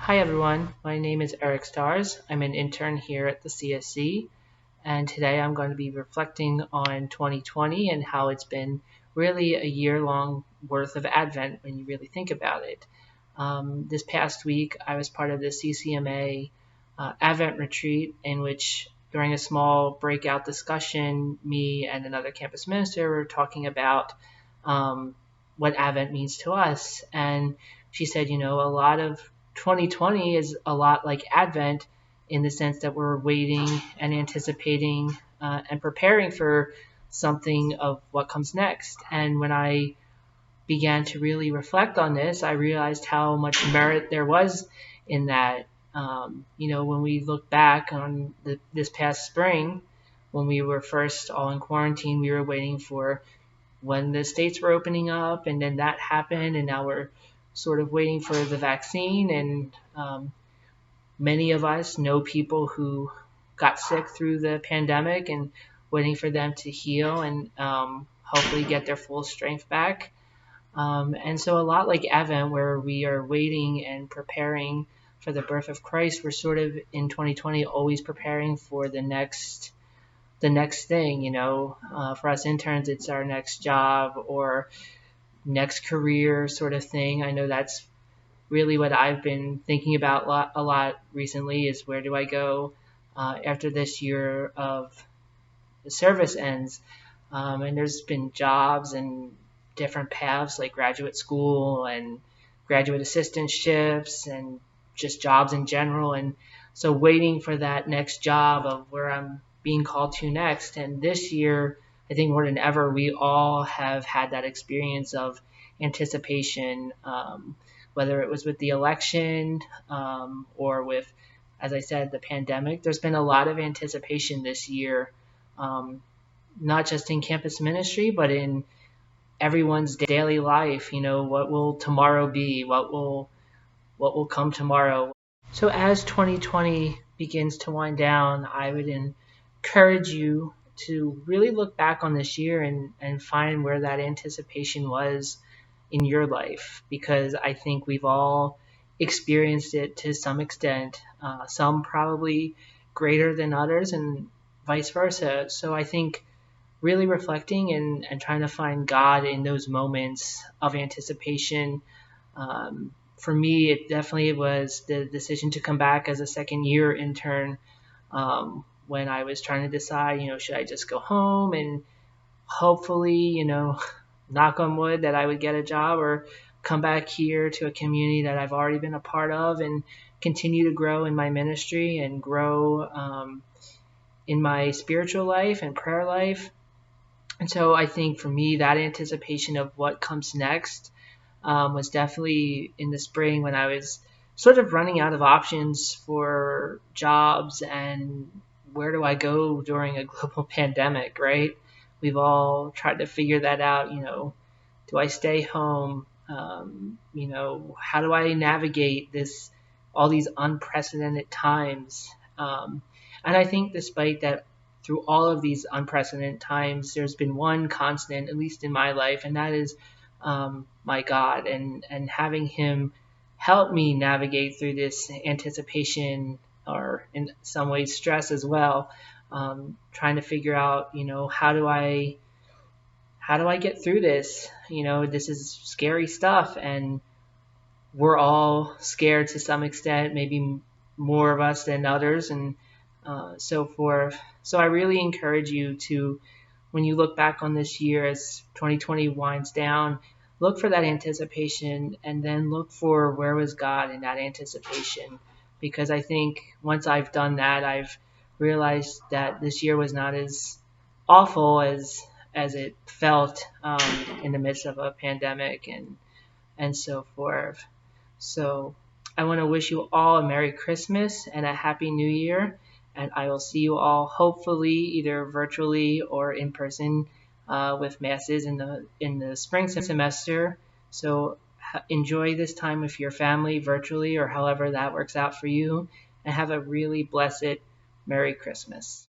Hi everyone, my name is Eric Stars. I'm an intern here at the CSC, and today I'm going to be reflecting on 2020 and how it's been really a year-long worth of Advent when you really think about it. This past week, I was part of the CCMA Advent retreat, in which during a small breakout discussion, me and another campus minister were talking about what Advent means to us. And she said, a lot of 2020 is a lot like Advent in the sense that we're waiting and anticipating and preparing for something of what comes next. And when I began to really reflect on this, I realized how much merit there was in that. When we look back on this past spring, when we were first all in quarantine, we were waiting for when the states were opening up, and then that happened, and now we're sort of waiting for the vaccine. And many of us know people who got sick through the pandemic and waiting for them to heal and hopefully get their full strength back. And so a lot like Advent, where we are waiting and preparing for the birth of Christ, we're sort of in 2020 always preparing for the next thing. For us interns, it's our next job or next career sort of thing. I know that's really what I've been thinking about a lot recently, is where do I go after this year of the service ends. And there's been jobs and different paths like graduate school and graduate assistantships and just jobs in general. And so waiting for that next job of where I'm being called to next. And this year, I think more than ever, we all have had that experience of anticipation, whether it was with the election or with, as I said, the pandemic. There's been a lot of anticipation this year, not just in campus ministry, but in everyone's daily life. What will tomorrow be? What will come tomorrow? So as 2020 begins to wind down, I would encourage you to really look back on this year and find where that anticipation was in your life, because I think we've all experienced it to some extent, some probably greater than others and vice versa. So I think really reflecting and trying to find God in those moments of anticipation. For me, it definitely was the decision to come back as a second year intern, when I was trying to decide, should I just go home and hopefully, knock on wood, that I would get a job, or come back here to a community that I've already been a part of and continue to grow in my ministry and grow in my spiritual life and prayer life. And so I think for me, that anticipation of what comes next was definitely in the spring, when I was sort of running out of options for jobs and where do I go during a global pandemic, right? We've all tried to figure that out. Do I stay home? How do I navigate all these unprecedented times? And I think despite that, through all of these unprecedented times, there's been one constant, at least in my life, and that is my God, and having Him help me navigate through this anticipation, or in some ways stress as well, trying to figure out, how do I get through this? This is scary stuff, and we're all scared to some extent, maybe more of us than others, and so forth. So I really encourage you to, when you look back on this year as 2020 winds down, look for that anticipation, and then look for where was God in that anticipation. Because I think once I've done that, I've realized that this year was not as awful as it felt in the midst of a pandemic and so forth. So I want to wish you all a Merry Christmas and a Happy New Year. And I will see you all hopefully either virtually or in person with masses in the spring semester. So enjoy this time with your family virtually, or however that works out for you, and have a really blessed Merry Christmas.